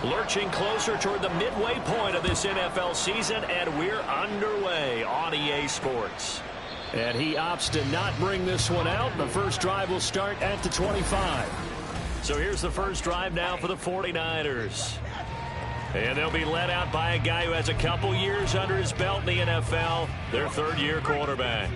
Lurching closer toward the midway point of this NFL season, and we're underway on EA Sports. And he opts to not bring this one out. The first drive will start at the 25. So here's the first drive now for the 49ers. And they'll be led out by a guy who has a couple years under his belt in the NFL, their third-year quarterback.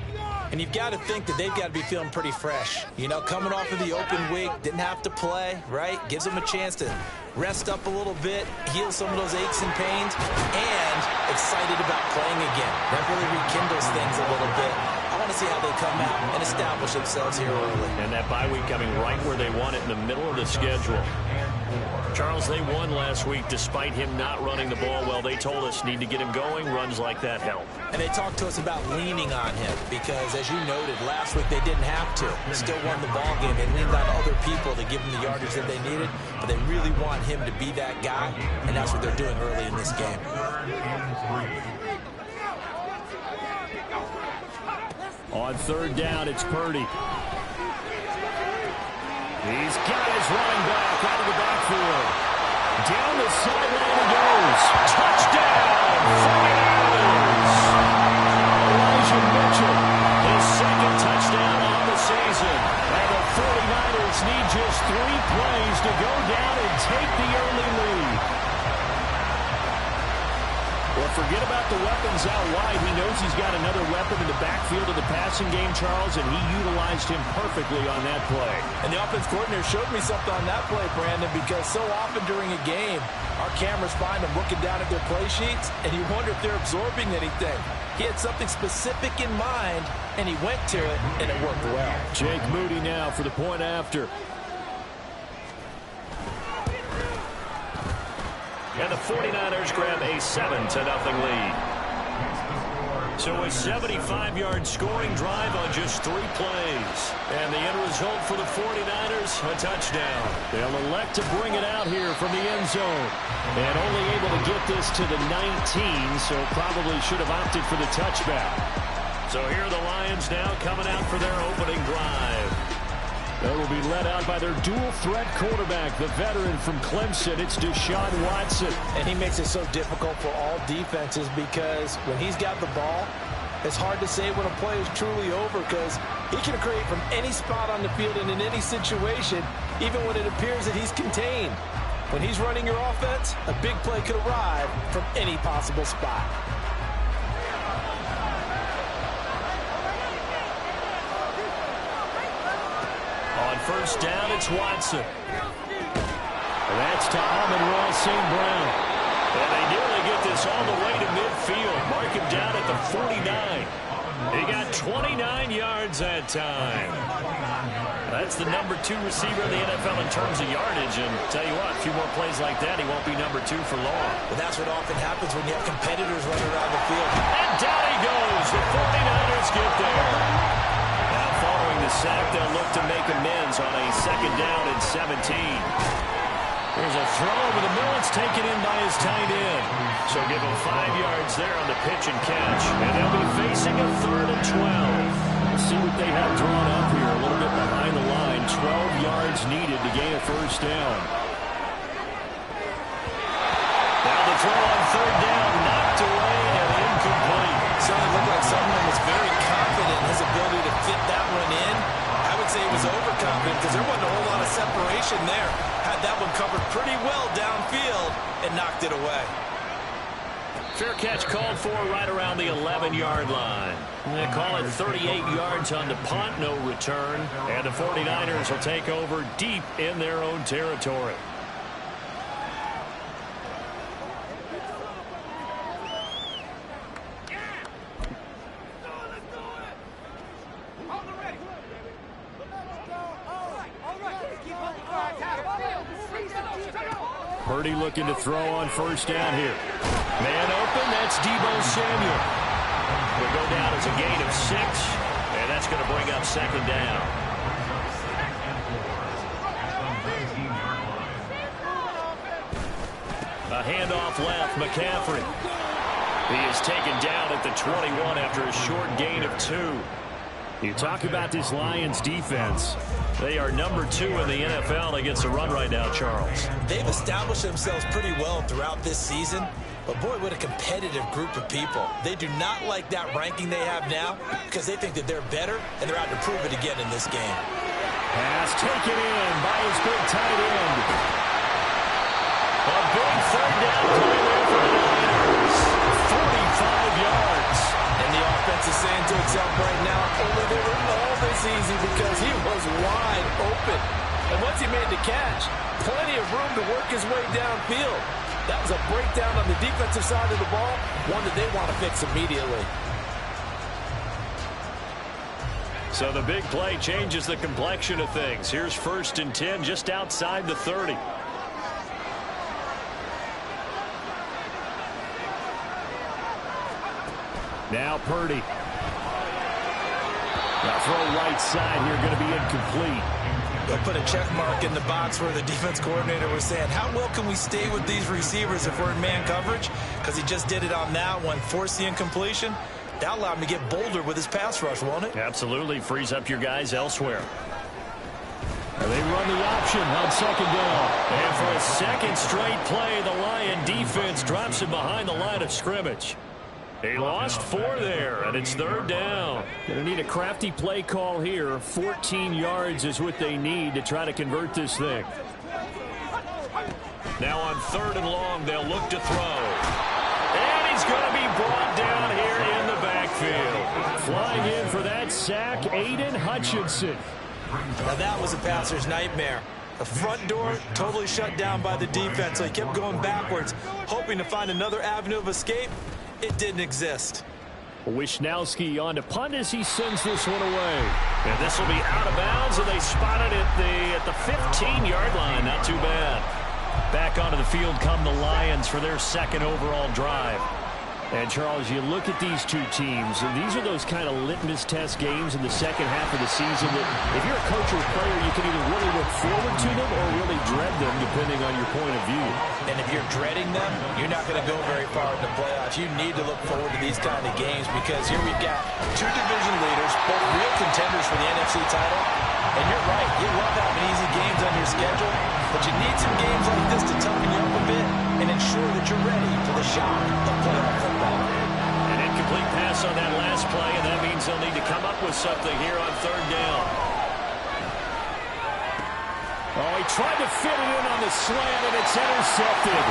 And you've got to think that they've got to be feeling pretty fresh. You know, coming off of the open week, didn't have to play, right? Gives them a chance to rest up a little bit, heal some of those aches and pains, and excited about playing again. That really rekindles things a little bit. I want to see how they come out and establish themselves here early. And that bye week coming right where they want it, in the middle of the schedule. Charles, they won last week despite him not running the ball well. They told us need to get him going. Runs like that help. And they talked to us about leaning on him because, as you noted, last week they didn't have to. Still won the ball game. They leaned on other people to give them the yardage that they needed, but they really want him to be that guy, and that's what they're doing early in this game. On third down, it's Purdy. He's got his running back out of the backfield. Down the sideline he goes. Touchdown, 49ers! Elijah Mitchell, his second touchdown on the season. And the 49ers need just 3 plays to go down and take the early lead. Well, forget about the weapons out wide. He knows he's got another weapon in the backfield of the passing game, Charles, and he utilized him perfectly on that play. And the offense coordinator showed me something on that play, Brandon, because so often during a game, our cameras find them looking down at their play sheets, and you wonder if they're absorbing anything. He had something specific in mind, and he went to it, and it worked well. Jake Moody now for the point after. And the 49ers grab a 7-0 lead. So a 75-yard scoring drive on just 3 plays. And the end result for the 49ers, a touchdown. They'll elect to bring it out here from the end zone. And only able to get this to the 19, so probably should have opted for the touchback. So here are the Lions now coming out for their opening drive. They will be led out by their dual-threat quarterback, the veteran from Clemson. It's Deshaun Watson. And he makes it so difficult for all defenses because when he's got the ball, it's hard to say when a play is truly over because he can create from any spot on the field and in any situation, even when it appears that he's contained. When he's running your offense, a big play could arrive from any possible spot. First down, it's Watson. That's to Amon-Ra St. Brown. And they nearly get this all the way to midfield. Mark him down at the 49. He got 29 yards that time. That's the number 2 receiver in the NFL in terms of yardage. And tell you what, a few more plays like that, he won't be number 2 for long. But that's what often happens when you have competitors running around the field. And down he goes. The 49ers get there. Following the sack, they'll look to make amends on a 2nd down and 17. There's a throw over the middle. It's taken in by his tight end. So give him 5 yards there on the pitch and catch. And they'll be facing a 3rd and 12. Let's see what they have drawn up here. A little bit behind the line. 12 yards needed to gain a first down. Now the throw on 3rd down. Knocked away and incomplete. Certainly looked like someone was very confident in his ability to fit that one in. I would say he was overconfident because there wasn't a whole lot of separation there. Had that one covered pretty well downfield and knocked it away. Fair catch called for right around the 11-yard line. They call it 38 yards on the punt, no return. And the 49ers will take over deep in their own territory. Purdy looking to throw on first down here. Man open, that's Deebo Samuel. Will go down as a gain of 6, and that's going to bring up 2nd down. A handoff left, McCaffrey. He is taken down at the 21 after a short gain of 2. You talk about this Lions defense. They are number 2 in the NFL against the run right now, Charles. They've established themselves pretty well throughout this season. But, boy, what a competitive group of people. They do not like that ranking they have now because they think that they're better, and they're out to prove it again in this game. Pass taken in by his big tight end. A big third down play there for the Niners. 45 yards. And the offense is saying to itself right now, only they were all this easy because he was wide open. And once he made the catch, plenty of room to work his way downfield. That was a breakdown on the defensive side of the ball, one that they want to fix immediately. So the big play changes the complexion of things. Here's 1st and 10 just outside the 30. Now Purdy. Now throw right side here, going to be incomplete. They'll put a check mark in the box where the defense coordinator was saying, how well can we stay with these receivers if we're in man coverage? Because he just did it on that one, forced the incompletion. That allowed him to get bolder with his pass rush, won't it? Absolutely. Frees up your guys elsewhere. And they run the option on 2nd down. And for a second straight play, the Lion defense drops him behind the line of scrimmage. They lost 4 there, and it's 3rd down. Going to need a crafty play call here. 14 yards is what they need to try to convert this thing. Now on 3rd and long, they'll look to throw. And he's going to be brought down here in the backfield. Flying in for that sack, Aiden Hutchinson. Now that was a passer's nightmare. The front door totally shut down by the defense, so he kept going backwards, hoping to find another avenue of escape. It didn't exist. Wisnowski on to punt as he sends this one away. And this will be out of bounds, and they spotted it at the 15-yard line. Not too bad. Back onto the field come the Lions for their 2nd overall drive. And, Charles, you look at these two teams, and these are those kind of litmus test games in the second half of the season that if you're a coach or a player, you can either really look forward to them or really dread them, depending on your point of view. And if you're dreading them, you're not going to go very far in the playoffs. You need to look forward to these kind of games because here we've got 2 division leaders, both real contenders for the NFC title. And you're right, you love having easy games on your schedule, but you need some games like this to toughen you up a bit and ensure that you're ready for the shock of playoff football. An incomplete pass on that last play, and that means they'll need to come up with something here on 3rd down. Oh, he tried to fit it in on the slant, and it's intercepted.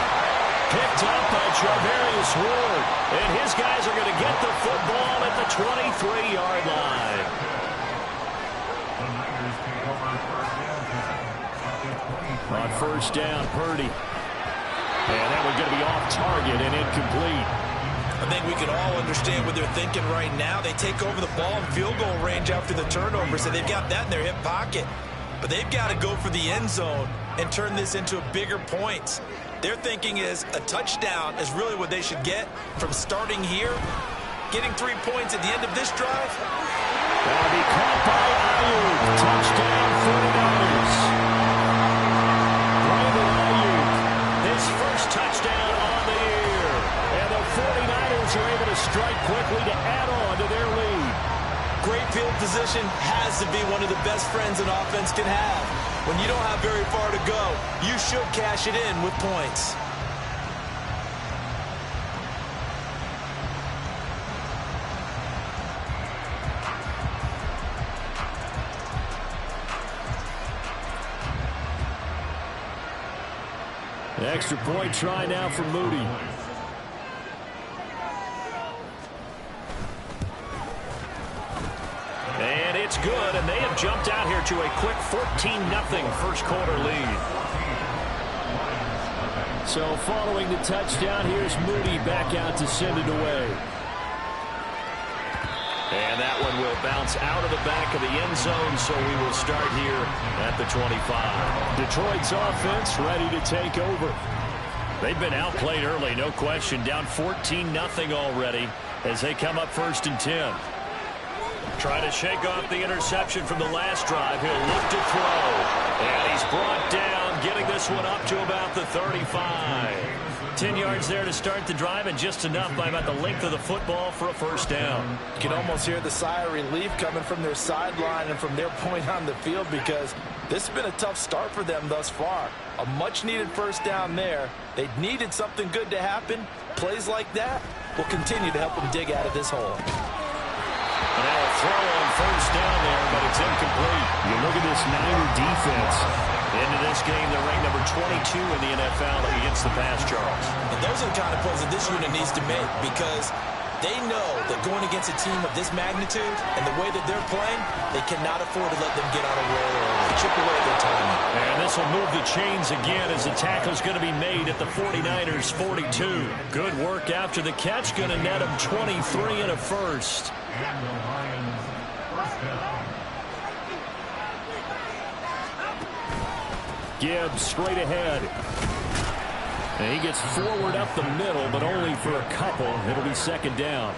Picked up by Charvarius Ward, and his guys are going to get the football at the 23-yard line. On 1st down, Purdy. And that one's going to be off target and incomplete. I think we can all understand what they're thinking right now. They take over the ball in field goal range after the turnover, so they've got that in their hip pocket. But they've got to go for the end zone and turn this into a bigger point. Their thinking is a touchdown is really what they should get from starting here. Getting 3 points at the end of this drive. That'll be caught by Ayuk. Touchdown 49ers. His first touchdown on the year. And the 49ers are able to strike quickly to add on to their lead. Great field position has to be one of the best friends an offense can have. When you don't have very far to go, you should cash it in with points. An extra point try now for Moody. And it's good, and they have jumped out here to a quick 14-0 first quarter lead. So following the touchdown, here's Moody back out to send it away. And that one will bounce out of the back of the end zone, so we will start here at the 25. Detroit's offense ready to take over. They've been outplayed early, no question. Down 14-0 already as they come up 1st and 10. Trying to shake off the interception from the last drive. He'll look to throw. And he's brought down, getting this one up to about the 35. 10 yards there to start the drive, and just enough by about the length of the football for a first down. You can almost hear the sigh of relief coming from their sideline and from their point on the field, because this has been a tough start for them thus far. A much-needed first down there. They needed something good to happen. Plays like that will continue to help them dig out of this hole. And now a throw on first down there, but it's incomplete. You look at this Niner defense. Into this game, they're ranked number 22 in the NFL against the pass, Charles. And those are the kind of plays that this unit needs to make, because they know that going against a team of this magnitude and the way that they're playing, they cannot afford to let them get on a roll or chip away their timing. And this will move the chains again as the tackle's going to be made at the 49ers 42. Good work after the catch, going to net them 23 and a first. Gibbs straight ahead. And he gets forward up the middle, but only for a couple. It'll be second down.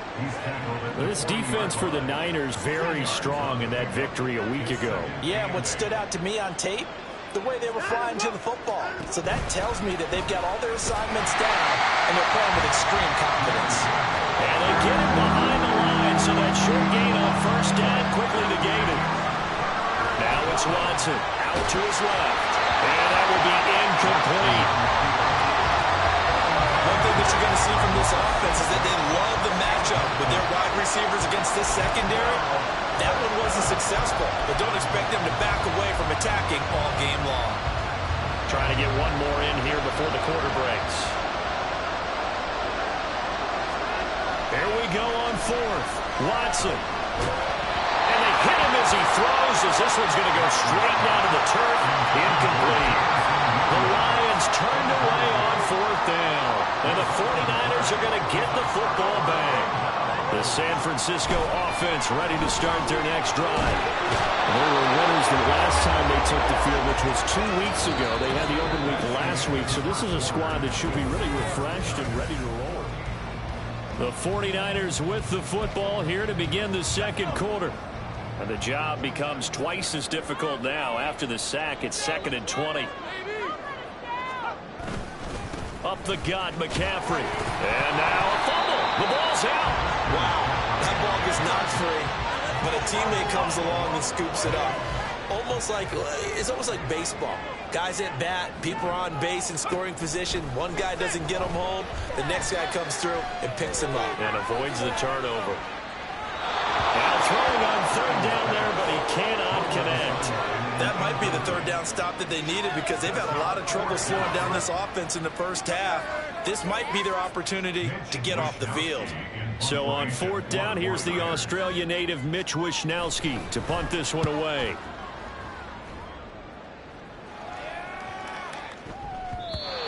This defense for the Niners very strong in that victory a week ago. Yeah, what stood out to me on tape, the way they were flying to the football. So that tells me that they've got all their assignments down, and they're playing with extreme confidence. And they get him behind the line, so that short gain on first down quickly negated. Now it's Watson out to his left. And that will be incomplete. One thing that you're going to see from this offense is that they love the matchup with their wide receivers against this secondary. That one wasn't successful, but don't expect them to back away from attacking all game long. Trying to get one more in here before the quarter breaks. There we go on fourth. Watson. And they hit him as he throws, as this one's going to go straight down to the turf. Incomplete. The Lions turned away on fourth down. And the 49ers are going to get the football back. The San Francisco offense ready to start their next drive. They were winners the last time they took the field, which was 2 weeks ago. They had the open week last week, so this is a squad that should be really refreshed and ready to roll. The 49ers with the football here to begin the second quarter. And the job becomes twice as difficult now. After the sack, it's 2nd and 20. Up the gut, McCaffrey. And now a fumble. The ball's out. Wow, that ball is not free, but a teammate comes along and scoops it up. It's almost like baseball. Guys at bat, people are on base in scoring position. One guy doesn't get them home. The next guy comes through and picks him up. And avoids the turnover. Now throwing on third down there, but he cannot connect. That might be the third down stop that they needed, because they've had a lot of trouble slowing down this offense in the first half. This might be their opportunity to get off the field. So on fourth down, here's the Australia native Mitch Wishnowsky to punt this one away.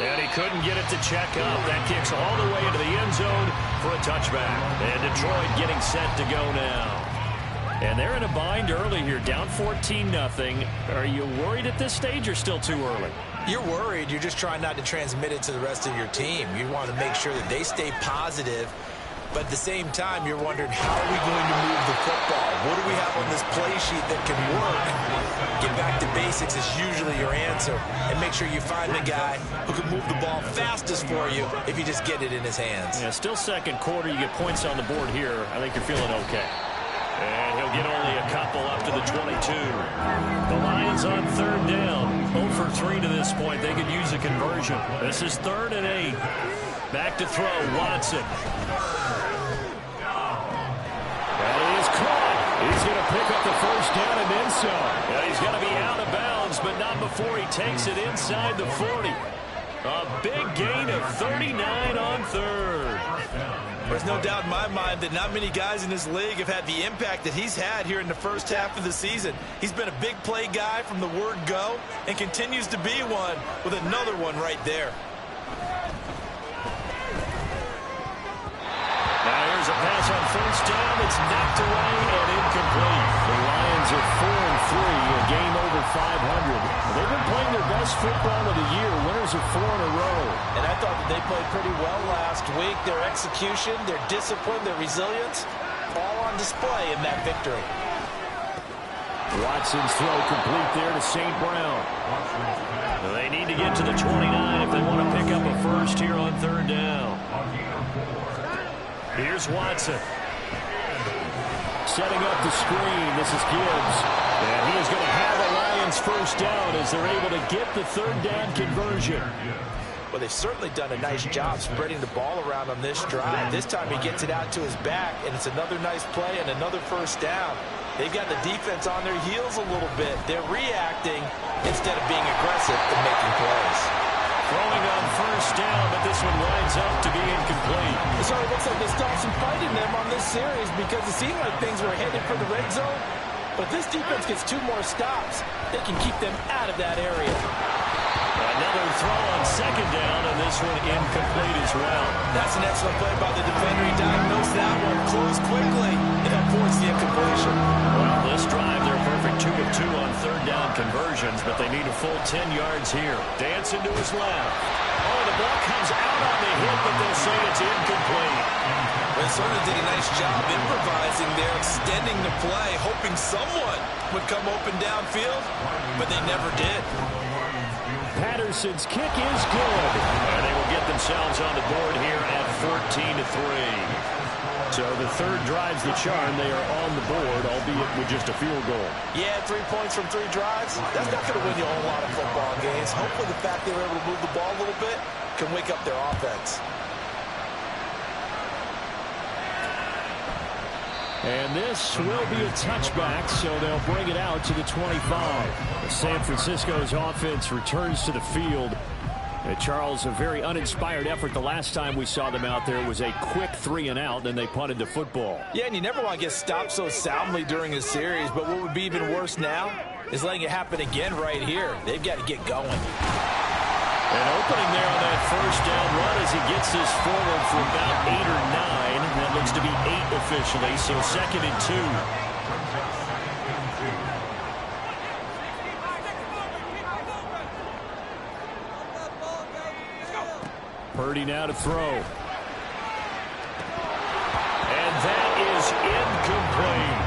And he couldn't get it to check up. That kicks all the way into the end zone for a touchback. And Detroit getting set to go now. And they're in a bind early here, down 14-0. Are you worried at this stage or still too early? You're worried. You're just trying not to transmit it to the rest of your team. You want to make sure that they stay positive. But at the same time, you're wondering, how are we going to move the football? What do we have on this play sheet that can work? Get back to basics is usually your answer. And make sure you find the guy who can move the ball fastest for you if you just get it in his hands. Yeah, still second quarter. You get points on the board here. I think you're feeling okay. And he'll get only a couple up to the 22. The Lions on third down. 0 for 3 to this point. They could use a conversion. This is 3rd and 8. Back to throw, Watson. And he is caught. He's going to pick up the first down and then some. And he's going to be out of bounds, but not before he takes it inside the 40. A big gain of 39 on third. There's no doubt in my mind that not many guys in this league have had the impact that he's had here in the first half of the season. He's been a big play guy from the word go and continues to be one with another one right there. Now here's a pass on first down. It's knocked away and incomplete. The Lions are 4-3, a game over 500. They've been playing their best football of the year, winners of 4 in a row. And I thought that they played pretty well last week. Their execution, their discipline, their resilience, all on display in that victory. Watson's throw complete there to St. Brown. They need to get to the 29 if they want to pick up a first here on third down. Here's Watson. Setting up the screen. This is Gibbs. And he is going to have a Lions first down as they're able to get the third down conversion. Well, they've certainly done a nice job spreading the ball around on this drive. This time he gets it out to his back, and it's another nice play and another first down. They've got the defense on their heels a little bit. They're reacting instead of being aggressive and making plays. Throwing on first down, but this one lines up to be incomplete. It sort of looks like they stopped some fight in them on this series because it seemed like things were headed for the red zone. But if this defense gets 2 more stops, they can keep them out of that area. Another throw on second down, and this one incomplete as well. That's an excellent play by the defender. He diagnosed that one, closed quickly, and that forced the incompletion. Well, this drive, they're perfect 2 of 2 on third down conversions, but they need a full 10 yards here. Dancing to his left. Oh, the ball comes out on the hit, but they'll say it's incomplete. They certainly did a nice job improvising there, extending the play, hoping someone would come open downfield, but they never did. Patterson's kick is good. And they will get themselves on the board here at 14-3. So the third drive's the charm. They are on the board, albeit with just a field goal. Yeah, 3 points from 3 drives. That's not going to win you a whole lot of football games. Hopefully the fact they were able to move the ball a little bit can wake up their offense. And this will be a touchback, so they'll bring it out to the 25. San Francisco's offense returns to the field. Charles, a very uninspired effort. The last time we saw them out there was a quick 3-and-out, and they punted the football. Yeah, and you never want to get stopped so soundly during a series, but what would be even worse now is letting it happen again right here. They've got to get going. An opening there on that first down run as he gets this forward for about 8 or 9. That looks to be 8 officially, so 2nd and 2. Purdy now to throw. And that is incomplete.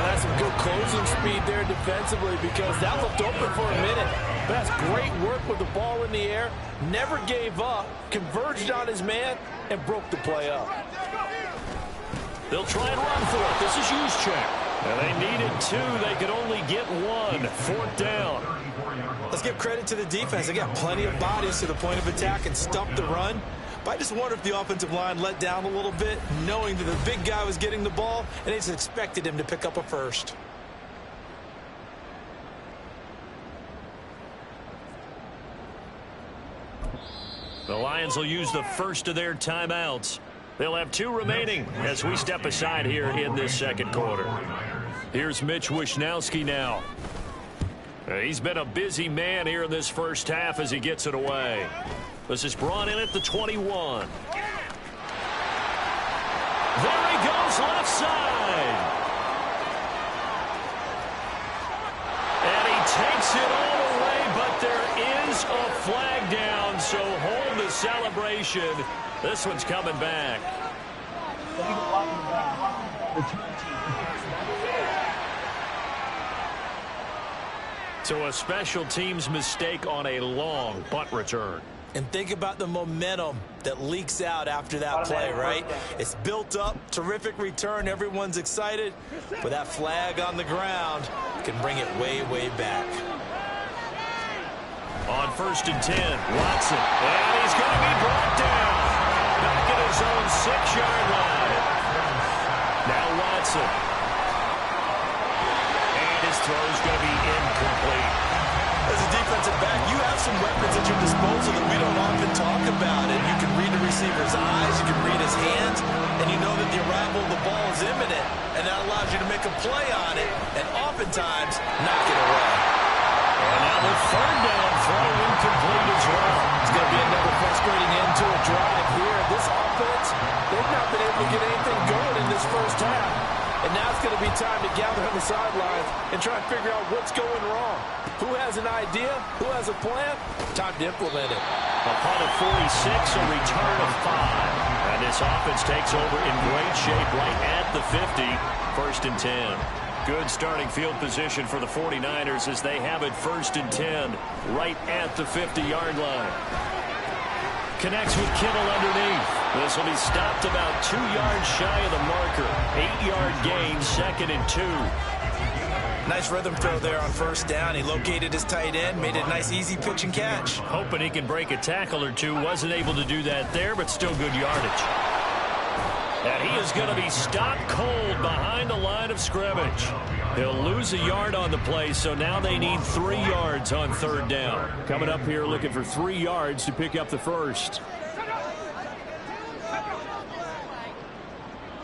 That's some good closing speed there defensively because that looked open for a minute. But that's great work with the ball in the air. Never gave up, converged on his man, and broke the play up. They'll try and run for it. This is Juszczyk. And they needed 2. They could only get 1. 4th down. Let's give credit to the defense. They got plenty of bodies to the point of attack and stumped the run. But I just wonder if the offensive line let down a little bit, knowing that the big guy was getting the ball, and they just expected him to pick up a first. The Lions will use the first of their timeouts. They'll have 2 remaining as we step aside here in this second quarter. Here's Mitch Wishnowsky now. He's been a busy man here in this first half as he gets it away. This is brought in at the 21. There he goes, left side. And he takes it all away, but there is a flag down, so hold the celebration. This one's coming back. So a special teams mistake on a long punt return. And think about the momentum that leaks out after that play, right? It's built up, terrific return, everyone's excited, but that flag on the ground can bring it way, way back. On 1st and 10, Watson, and he's going to be brought down. Back at his own 6-yard line. Now Watson. And his throw's going to be incomplete. As a defensive back, you have some weapons at your disposal that we don't often talk about. And you can read the receiver's eyes, you can read his hands, and you know that the arrival of the ball is imminent. And that allows you to make a play on it, and oftentimes knock it away. And now the 3rd down throw incomplete as well. It's going to be another frustrating end to a drive here. This offense, they've not been able to get anything going in this first half. And now it's going to be time to gather on the sidelines and try and figure out what's going wrong. Who has an idea? Who has a plan? Time to implement it. A punt of 46, a return of 5. And this offense takes over in great shape right at the 50. 1st and 10. Good starting field position for the 49ers as they have it 1st and 10 right at the 50-yard line. Connects with Kittle underneath. This will be stopped about 2 yards shy of the marker. 8-yard gain, 2nd and 2. Nice rhythm throw there on 1st down. He located his tight end, made it a nice, easy pitch and catch. Hoping he can break a tackle or two. Wasn't able to do that there, but still good yardage. And he is going to be stopped cold behind the line of scrimmage. He'll lose a yard on the play, so now they need 3 yards on 3rd down. Coming up here looking for 3 yards to pick up the first.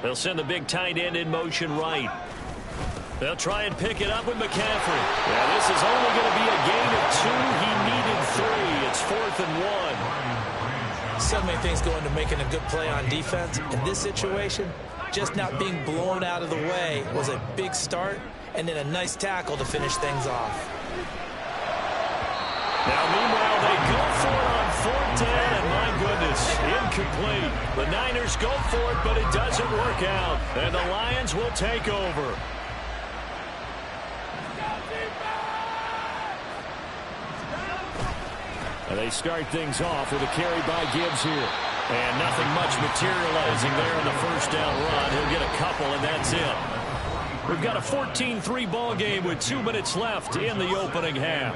They'll send the big tight end in motion right. They'll try and pick it up with McCaffrey. Yeah, this is only going to be a gain of 2. He needed 3. It's 4th and 1. So many things go into making a good play on defense. In this situation, just not being blown out of the way was a big start, and then a nice tackle to finish things off. Now, meanwhile, they go for it on 4th down, and my goodness, incomplete. The Niners go for it, but it doesn't work out, and the Lions will take over. They start things off with a carry by Gibbs here. And nothing much materializing there on the 1st down run. He'll get a couple, and that's it. We've got a 14-3 ball game with 2 minutes left in the opening half.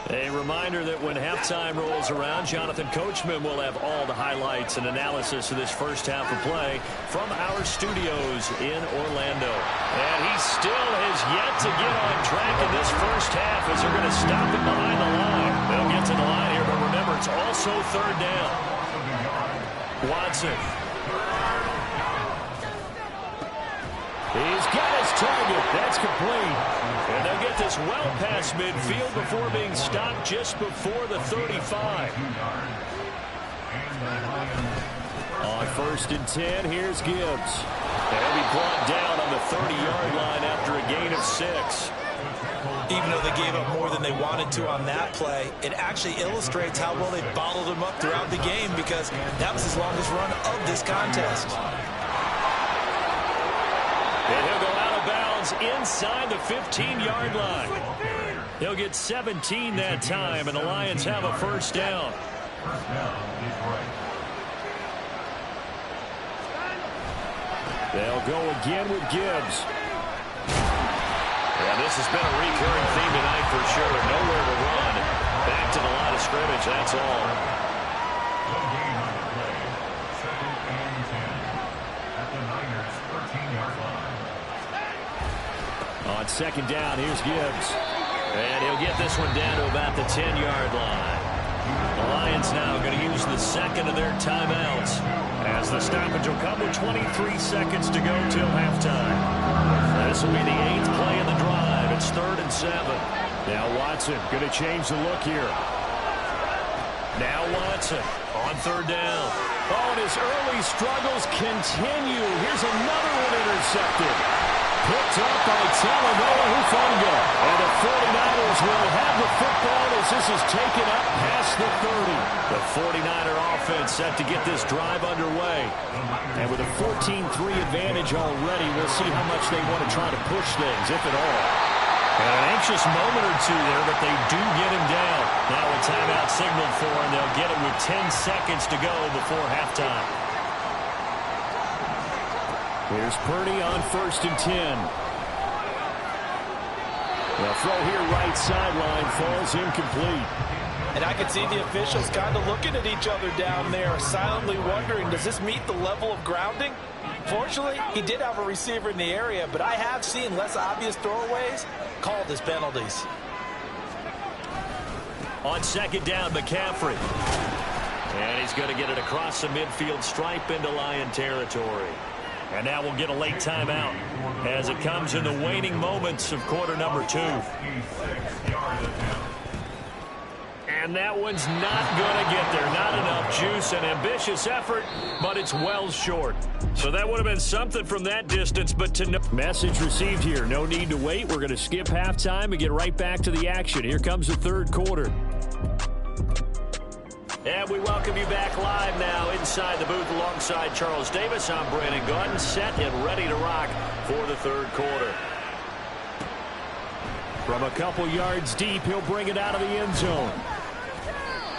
A reminder that when halftime rolls around, Jonathan Coachman will have all the highlights and analysis of this first half of play from our studios in Orlando. And he still has yet to get on track in this first half as they're going to stop him behind the line. They'll get to the line here, but remember, it's also 3rd down. Watson. He's got his target. That's complete. And they'll get this well past midfield before being stopped just before the 35. On 1st and 10, here's Gibbs. They'll be brought down on the 30-yard line after a gain of 6. Even though they gave up more than they wanted to on that play, it actually illustrates how well they bottled him up throughout the game, because that was his longest run of this contest. And he'll go out of bounds inside the 15-yard line. He'll get 17 that time, and the Lions have a 1st down. They'll go again with Gibbs. Yeah, this has been a recurring theme tonight for sure. Nowhere to run. Back to the line of scrimmage, that's all. On 2nd down, here's Gibbs. And he'll get this one down to about the 10-yard line. The Lions now going to use the 2nd of their timeouts, as the stoppage will come with 23 seconds to go till halftime. This will be the 8th play of the drive. It's 3rd and 7. Now Watson going to change the look here. Now Watson on 3rd down. Oh, and his early struggles continue. Here's another one intercepted. Picked up by Talanoa Hufanga. And the 49ers will have the football as this is taken up past the 30. The 49er offense set to get this drive underway. And with a 14-3 advantage already, we'll see how much they want to try to push things, if at all. And an anxious moment or two there, but they do get him down. Now a timeout signaled for, and they'll get it with 10 seconds to go before halftime. Here's Purdy on 1st and 10. The throw here right sideline falls incomplete. And I can see the officials kind of looking at each other down there, silently wondering, does this meet the level of grounding? Fortunately, he did have a receiver in the area, but I have seen less obvious throwaways called as penalties. On 2nd down, McCaffrey. And he's going to get it across the midfield stripe into Lion territory. And now we'll get a late timeout as it comes in the waning moments of quarter number 2. And that one's not going to get there. Not enough juice. An ambitious effort, but it's well short. So that would have been something from that distance, but to no message received here. No need to wait. We're going to skip halftime and get right back to the action. Here comes the 3rd quarter. And we welcome you back live now inside the booth alongside Charles Davis. I'm Brandon Gaudin, set and ready to rock for the third quarter. From a couple yards deep, he'll bring it out of the end zone.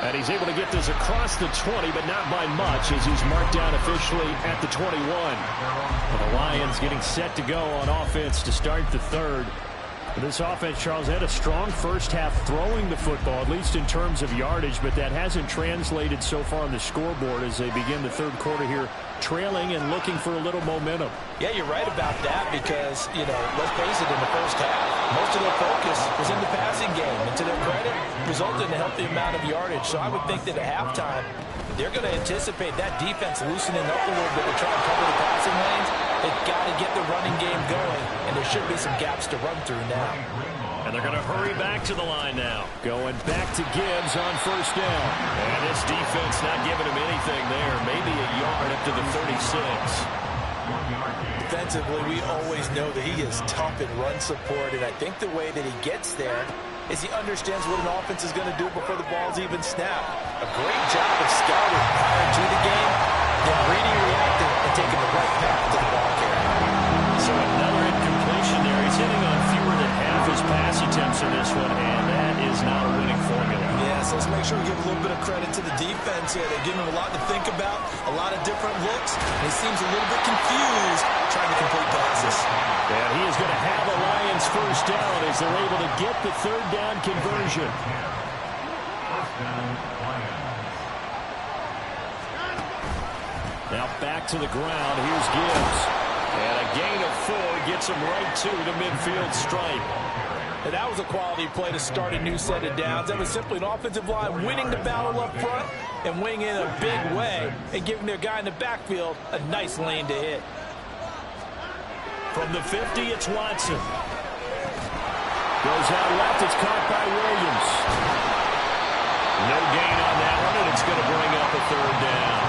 And he's able to get this across the 20, but not by much, as he's marked down officially at the 21. And the Lions getting set to go on offense to start the third. This offense, Charles, had a strong first half throwing the football, at least in terms of yardage, but that hasn't translated so far on the scoreboard as they begin the third quarter here, trailing and looking for a little momentum. Yeah, you're right about that because, let's face it, in the first half, most of their focus was in the passing game. And to their credit, resulted in a healthy amount of yardage. So I would think that at halftime, they're going to anticipate that defense loosening up a little bit to try and cover the passing lanes. They've got to get the running game going, and there should be some gaps to run through now. And they're going to hurry back to the line now. Going back to Gibbs on first down. And this defense not giving him anything there. Maybe a yard up to the 36. Defensively, we always know that he is tough in run support, and I think the way that he gets there is he understands what an offense is going to do before the ball's even snapped. A great job of scouting prior to the game, then reading, reacting, and taking the right path to the ball carrier. So another incompletion there. He's hitting on fewer than half his pass attempts in this one, and that is not a winning formula. Yeah, so let's make sure we give a little bit of credit to the defense here. They're giving him a lot to think about, a lot of different looks, and he seems a little bit confused trying to complete passes. And he is going to have a Lions first down as they're able to get the third down conversion. Now back to the ground. Here's Gibbs. And a gain of 4 gets him right to the midfield stripe. And that was a quality play to start a new set of downs. That was simply an offensive line winning the battle up front and winning in a big way and giving their guy in the backfield a nice lane to hit. From the 50, it's Watson. Goes out left. It's caught by Williams. No gain on that one, and it's going to bring up a third down.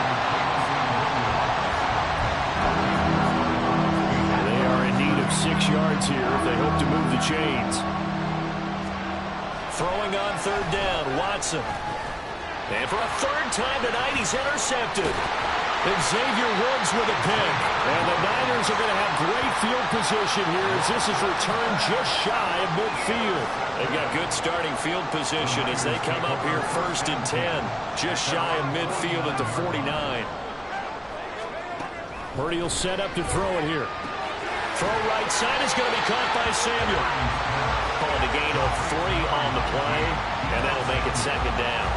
They are in need of 6 yards here if they hope to move the chains. Throwing on third down, Watson. And for a third time tonight, he's intercepted. And Xavier Woods with a pick. And the Niners are going to have great field position here as this is returned just shy of midfield. They've got good starting field position as they come up here first and 10. Just shy of midfield at the 49. Purdy will set up to throw it here. Throw right side is going to be caught by Samuel. Called a gain of 3 on the play, and that'll make it second down.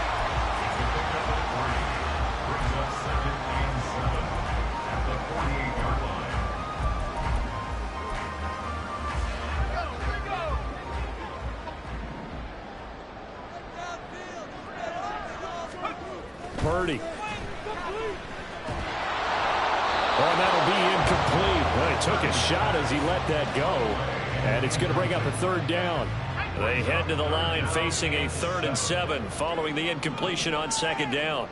Purdy. Oh, that'll be incomplete. Well, he took a shot as he let that go. And it's going to bring up a third down. They head to the line facing a 3rd and 7 following the incompletion on second down.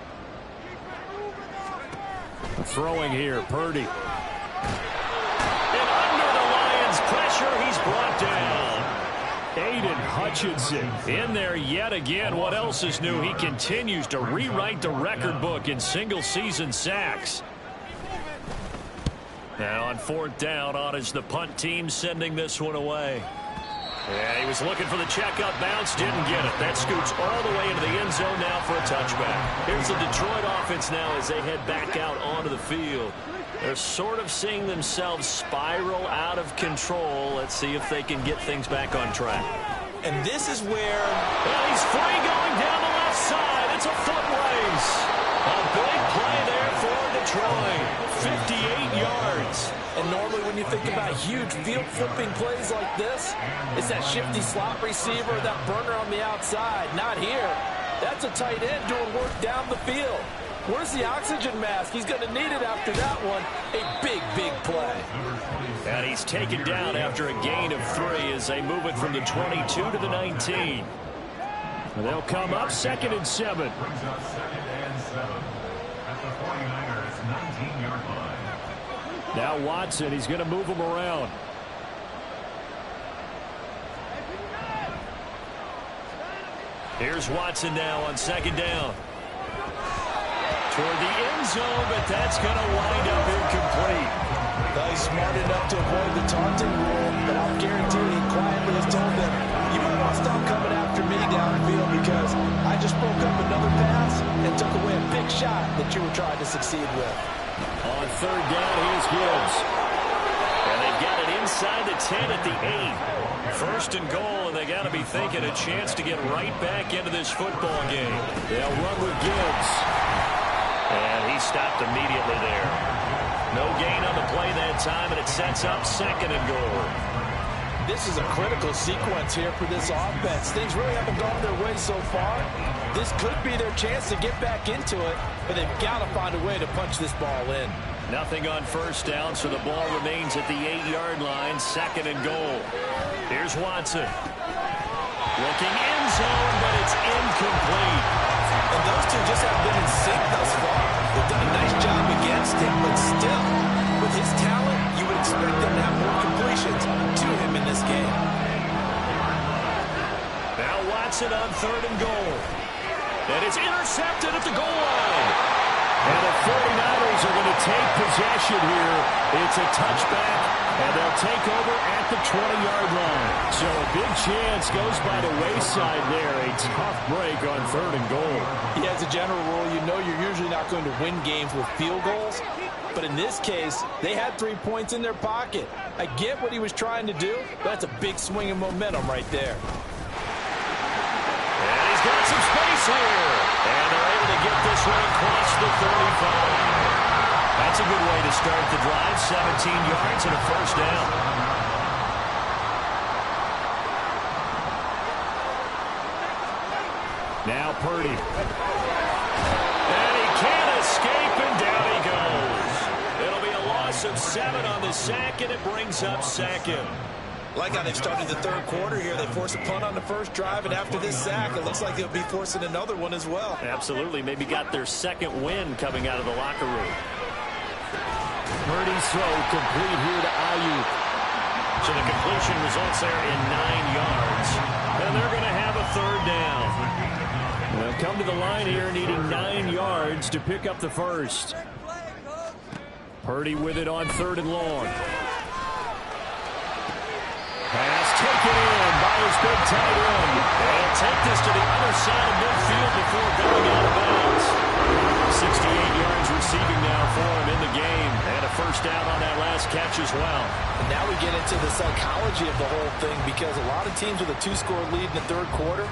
Throwing here, Purdy. And under the Lions' pressure, he's brought down. Aiden Hutchinson in there yet again. What else is new? He continues to rewrite the record book in single-season sacks. Now on 4th down, on is the punt team sending this one away. Yeah, he was looking for the check-up bounce, didn't get it. That scoots all the way into the end zone now for a touchback. Here's the Detroit offense now as they head back out onto the field. They're sort of seeing themselves spiral out of control. Let's see if they can get things back on track. And this is where... Well, he's free going down the left side. It's a foot race. A big play there for Detroit. 58 yards. And normally when you think about huge field flipping plays like this, it's that shifty slot receiver, that burner on the outside. Not here. That's a tight end doing work down the field. Where's the oxygen mask? He's going to need it after that one. A big, big play. And he's taken down after a gain of 3 as they move it from the 22 to the 19. And they'll come up 2nd and 7. Now Watson, he's going to move him around. Here's Watson now on 2nd down. toward the end zone, but that's going to wind up incomplete. Well, he's smart enough to avoid the taunting rule, but I'll guarantee he quietly has told them, you might want to stop coming after me downfield because I just broke up another pass and took away a big shot that you were trying to succeed with. On third down, here's Gibbs. And they've got it inside the 10 at the 8. First and goal, and they got to be thinking a chance to get right back into this football game. They'll run with Gibbs. And he stopped immediately there. No gain on the play that time, and it sets up second and goal. This is a critical sequence here for this offense. Things really haven't gone their way so far. This could be their chance to get back into it, but they've got to find a way to punch this ball in. Nothing on first down, so the ball remains at the 8-yard line, second and goal. Here's Watson. Looking end zone, but it's incomplete. And those two just haven't been in sync thus far. They've done a nice job against him, but still, with his talent, you would expect them to have more completions to him in this game. Now Watson on third and goal. And it's intercepted at the goal line. And the 49ers are going to take possession here. It's a touchback, and they'll take over at the 20-yard line. So a big chance goes by the wayside there. A tough break on third and goal. Yeah, as a general rule, you know you're usually not going to win games with field goals. But in this case, they had 3 points in their pocket. I get what he was trying to do, but that's a big swing of momentum right there. And he's got some space here. And they're able to get this one across the 35. That's a good way to start the drive. 17 yards and a first down. Now Purdy. And he can't escape, and down he goes. It'll be a loss of 7 on the sack, and it brings up second. Like how they've started the third quarter here. They force a punt on the first drive, and after this sack, it looks like they'll be forcing another one as well. Absolutely. Maybe got their second win coming out of the locker room. Purdy's throw complete here to Ayuk. So the completion results there in 9 yards. And they're going to have a third down. They'll come to the line here needing 9 yards to pick up the first. Purdy with it on third and long. Pass taken in by his big tight end. They'll take this to the other side of midfield before going out of bounds. 68 yards receiving now for him in the game. And a first down on that last catch as well. And now we get into the psychology of the whole thing, because a lot of teams with a 2-score lead in the third quarter,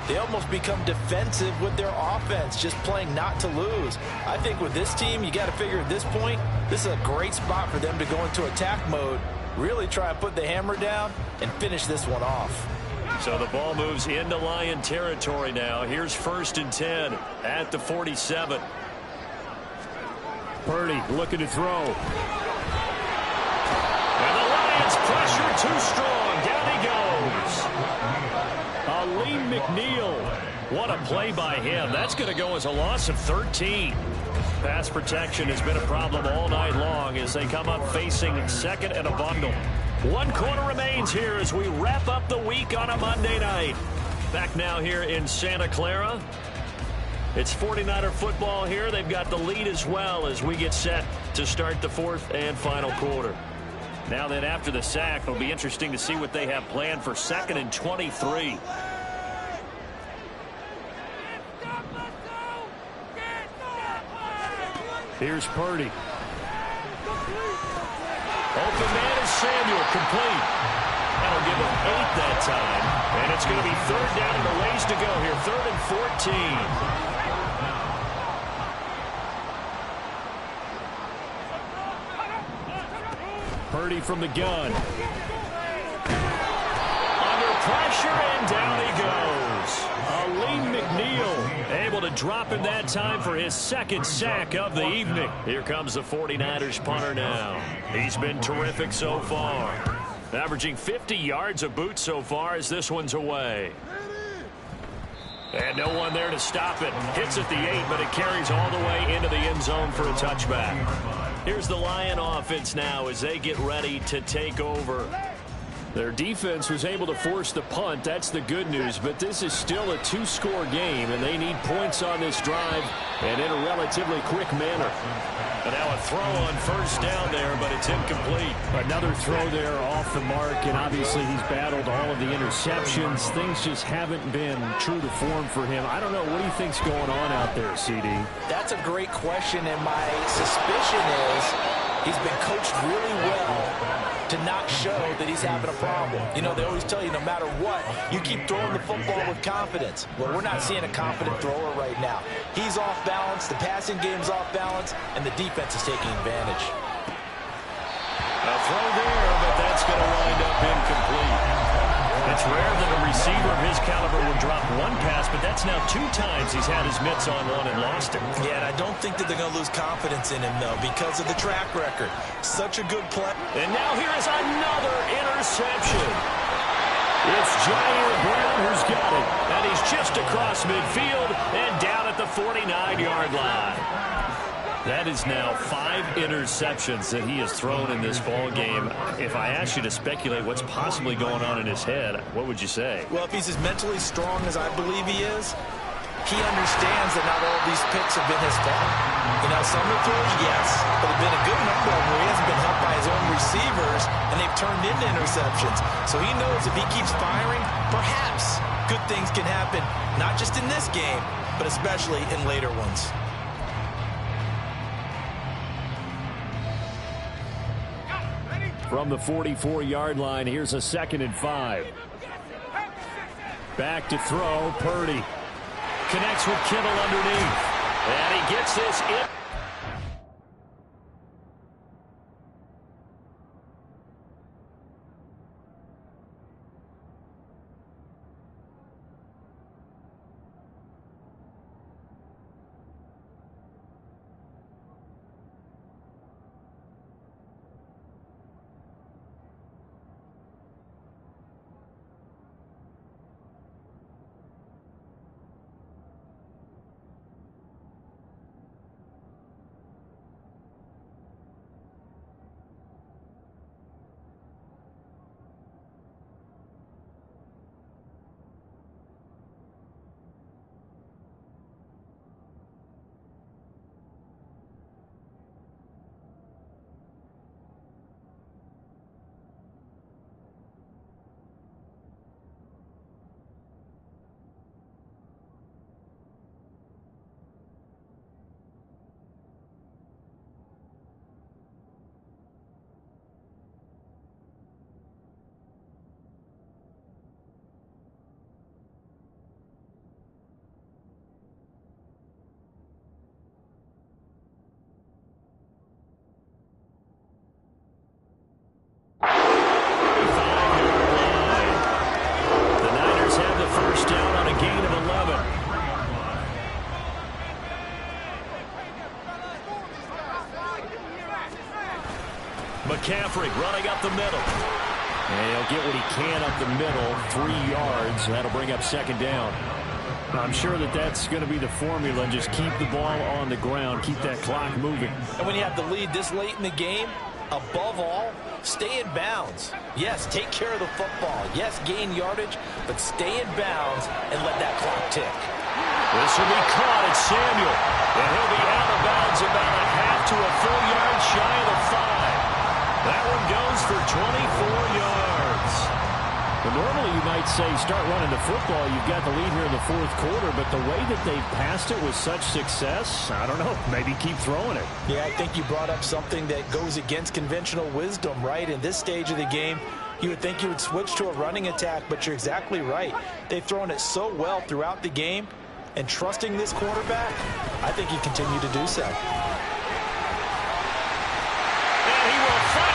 they almost become defensive with their offense, just playing not to lose. I think with this team, you got to figure at this point, this is a great spot for them to go into attack mode, really try and put the hammer down and finish this one off. So the ball moves into Lion territory now. Here's first and 10 at the 47. Purdy looking to throw. And the Lions pressure too strong. Down he goes. Aleem McNeil. What a play by him. That's going to go as a loss of 13. Pass protection has been a problem all night long as they come up facing second and a bundle. 1 quarter remains here as we wrap up the week on a Monday night. Back now here in Santa Clara. It's 49er football here. They've got the lead as well as we get set to start the fourth and final quarter. Now then, after the sack, it'll be interesting to see what they have planned for second and 23. Here's Purdy. Open man is Samuel, complete. That'll give him 8 that time. And it's going to be third down and a ways to go here. 3rd and 14. Purdy from the gun. Under pressure, and down he goes. Aleem McNeil able to drop him that time for his second sack of the evening. Here comes the 49ers punter now. He's been terrific so far. Averaging 50 yards a boot so far as this one's away. And no one there to stop it. Hits at the 8, but it carries all the way into the end zone for a touchback. Here's the Lion offense now as they get ready to take over. Their defense was able to force the punt. That's the good news. But this is still a two-score game, and they need points on this drive and in a relatively quick manner. And now a throw on first down there, but it's incomplete. Another throw there off the mark, and obviously he's battled all of the interceptions. Things just haven't been true to form for him. I don't know. What do you think's going on out there, CD? That's a great question, and my suspicion is he's been coached really well to not show that he's having a problem. You know, they always tell you no matter what, you keep throwing the football with confidence. Well, we're not seeing a confident thrower right now. He's off balance, the passing game's off balance, and the defense is taking advantage. A throw there, but that's going to wind up incomplete. It's rare that a receiver of his caliber would drop one pass, but that's now 2 times he's had his mitts on one and lost it. Yeah, and I don't think that they're going to lose confidence in him, though, because of the track record. Such a good play. And now here is another interception. It's Jair Brown who's got it, and he's just across midfield and down at the 49-yard line. That is now 5 interceptions that he has thrown in this ball game. If I asked you to speculate what's possibly going on in his head, what would you say? Well, if he's as mentally strong as I believe he is, he understands that not all these picks have been his fault. You know, some of the throws, yes, but there have been a good number of them where he hasn't been helped by his own receivers, and they've turned into interceptions. So he knows if he keeps firing, perhaps good things can happen, not just in this game, but especially in later ones. From the 44-yard line, here's a 2nd and 5. Back to throw, Purdy. Connects with Kittle underneath. And he gets this in. McCaffrey running up the middle. And he'll get what he can up the middle, 3 yards. That'll bring up 2nd down. I'm sure that that's going to be the formula. Just keep the ball on the ground. Keep that clock moving. And when you have the lead this late in the game, above all, stay in bounds. Yes, take care of the football. Yes, gain yardage, but stay in bounds and let that clock tick. This will be caught at Samuel. And he'll be out of bounds about a half to a full yard shy of the 5. That one goes for 24 yards. Well, normally you might say start running the football. You've got the lead here in the 4th quarter, but the way that they've passed it with such success, I don't know, maybe keep throwing it. Yeah, I think you brought up something that goes against conventional wisdom, right? In this stage of the game, you would think you would switch to a running attack, but you're exactly right. They've thrown it so well throughout the game, and trusting this quarterback, I think you continue to do so.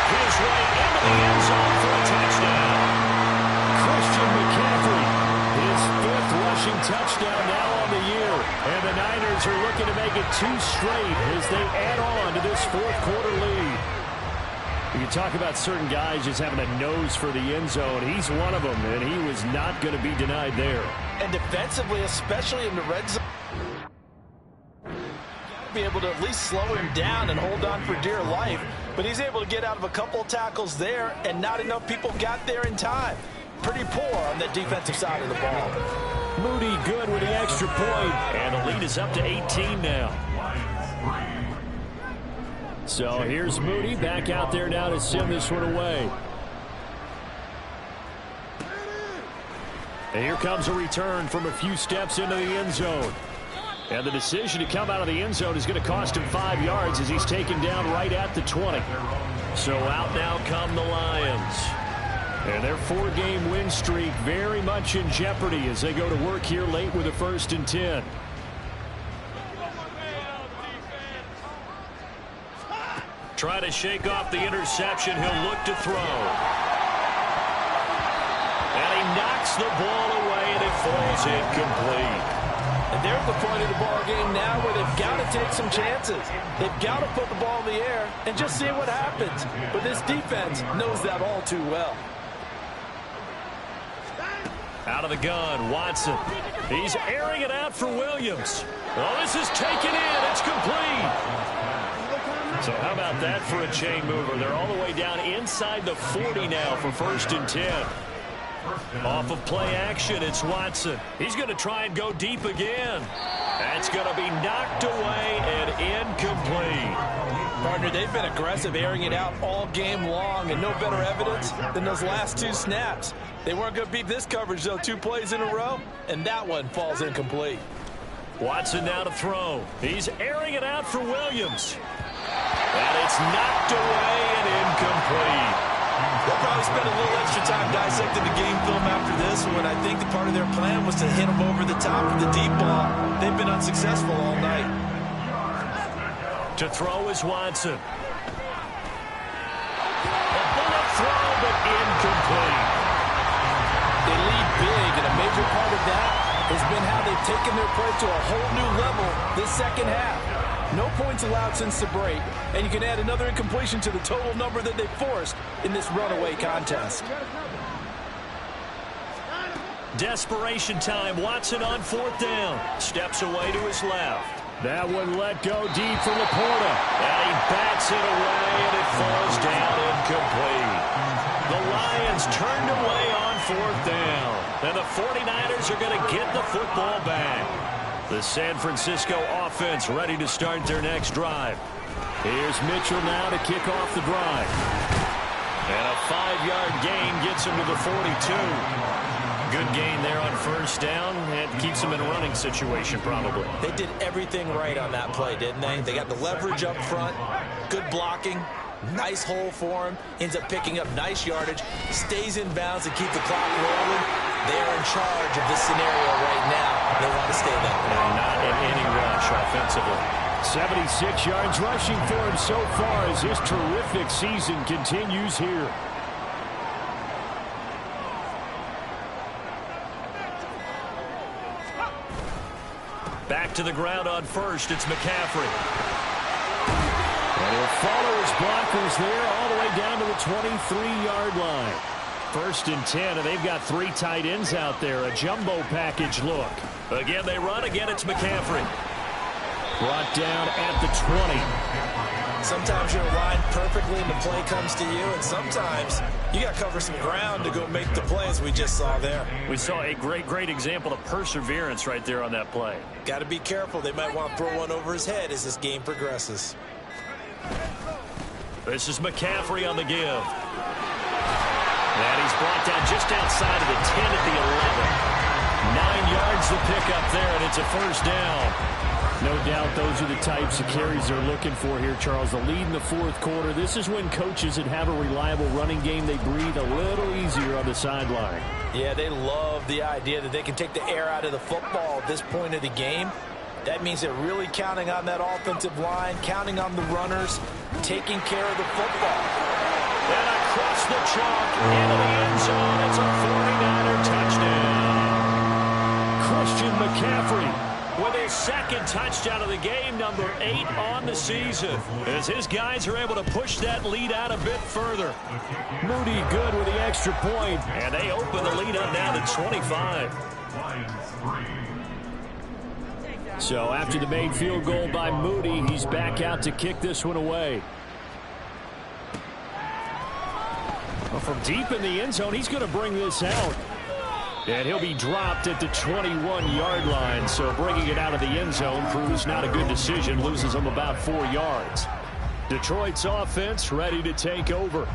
His way into the end zone for a touchdown. Christian McCaffrey, his 5th rushing touchdown now on the year. And the Niners are looking to make it 2 straight as they add on to this 4th quarter lead. You talk about certain guys just having a nose for the end zone. He's one of them, and he was not going to be denied there. And defensively, especially in the red zone, be able to at least slow him down and hold on for dear life. But he's able to get out of a couple of tackles there, and not enough people got there in time. Pretty poor on the defensive side of the ball. Moody good with the extra point. And the lead is up to 18 now. So here's Moody back out there now to send this one away. And here comes a return from a few steps into the end zone. And the decision to come out of the end zone is going to cost him 5 yards as he's taken down right at the 20. So out now come the Lions. And their 4-game win streak very much in jeopardy as they go to work here late with a 1st and 10. Try to shake off the interception. He'll look to throw. And he knocks the ball away, and it falls incomplete. And they're at the point of the ball game now where they've got to take some chances. They've got to put the ball in the air and just see what happens. But this defense knows that all too well. Out of the gun, Watson. He's airing it out for Williams. Oh, this is taken in. It's complete. So how about that for a chain mover? They're all the way down inside the 40 now for 1st and 10. Off of play action, it's Watson. He's going to try and go deep again. That's going to be knocked away and incomplete. Partner, they've been aggressive, airing it out all game long, and no better evidence than those last 2 snaps. They weren't going to beat this coverage, though, 2 plays in a row, and that one falls incomplete. Watson now to throw. He's airing it out for Williams. And it's knocked away and incomplete. They'll probably spend a little extra time dissecting the game film after this one. I think the part of their plan was to hit them over the top of the deep ball. They've been unsuccessful all night. To throw is Watson. A bullet throw, but incomplete. They lead big, and a major part of that has been how they've taken their play to a whole new level this second half. No points allowed since the break, and you can add another incompletion to the total number that they forced in this runaway contest. Desperation time. Watson on 4th down. Steps away to his left. That one let go deep for Laporta. And he bats it away, and it falls down incomplete. The Lions turned away on 4th down. And the 49ers are going to get the football back. The San Francisco offense ready to start their next drive. Here's Mitchell now to kick off the drive. And a 5-yard gain gets him to the 42. Good gain there on 1st down. And keeps him in a running situation, probably. They did everything right on that play, didn't they? They got the leverage up front, good blocking, nice hole for him, ends up picking up nice yardage, stays in bounds to keep the clock rolling. They're in charge of this scenario right now. They want to stay that way. And not in any rush offensively. 76 yards rushing for him so far as his terrific season continues here. Back to the ground on 1st. It's McCaffrey. And he'll follow his blockers there all the way down to the 23-yard line. 1st and 10, and they've got 3 tight ends out there. A jumbo package look. Again, they run. Again, it's McCaffrey. Brought down at the 20. Sometimes you're aligned perfectly and the play comes to you, and sometimes you got to cover some ground to go make the play, as we just saw there. We saw a great example of perseverance right there on that play. Got to be careful. They might want to throw one over his head as this game progresses. This is McCaffrey on the give. And he's brought down just outside of the 10 at the 11. 9 yards to pick up there, and it's a 1st down. No doubt those are the types of carries they're looking for here, Charles. The lead in the 4th quarter. This is when coaches that have a reliable running game, they breathe a little easier on the sideline. Yeah, they love the idea that they can take the air out of the football at this point of the game. That means they're really counting on that offensive line, counting on the runners, taking care of the football. And across the chalk into the end zone. It's a 49er touchdown. Christian McCaffrey with his 2nd touchdown of the game, number 8 on the season, as his guys are able to push that lead out a bit further. Moody good with the extra point. And they open the lead up now to 25. So after the made field goal by Moody, he's back out to kick this one away. Well, from deep in the end zone, he's going to bring this out. And he'll be dropped at the 21-yard line. So bringing it out of the end zone proves not a good decision. Loses him about 4 yards. Detroit's offense ready to take over.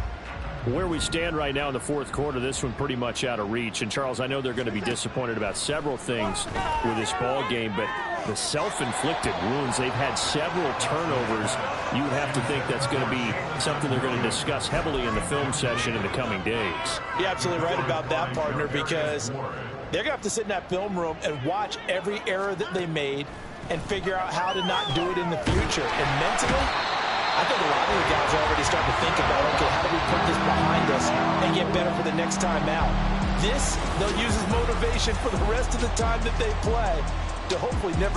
Where we stand right now in the fourth quarter, this one pretty much out of reach. And, Charles, I know they're going to be disappointed about several things with this ball game, but the self-inflicted wounds, they've had several turnovers. You would have to think that's going to be something they're going to discuss heavily in the film session in the coming days. You're absolutely right about that, partner, because they're going to have to sit in that film room and watch every error that they made and figure out how to not do it in the future. And mentally, I think a lot of the guys are already starting to think about, okay, how do we put this behind us and get better for the next time out? This, they'll use as motivation for the rest of the time that they play to hopefully never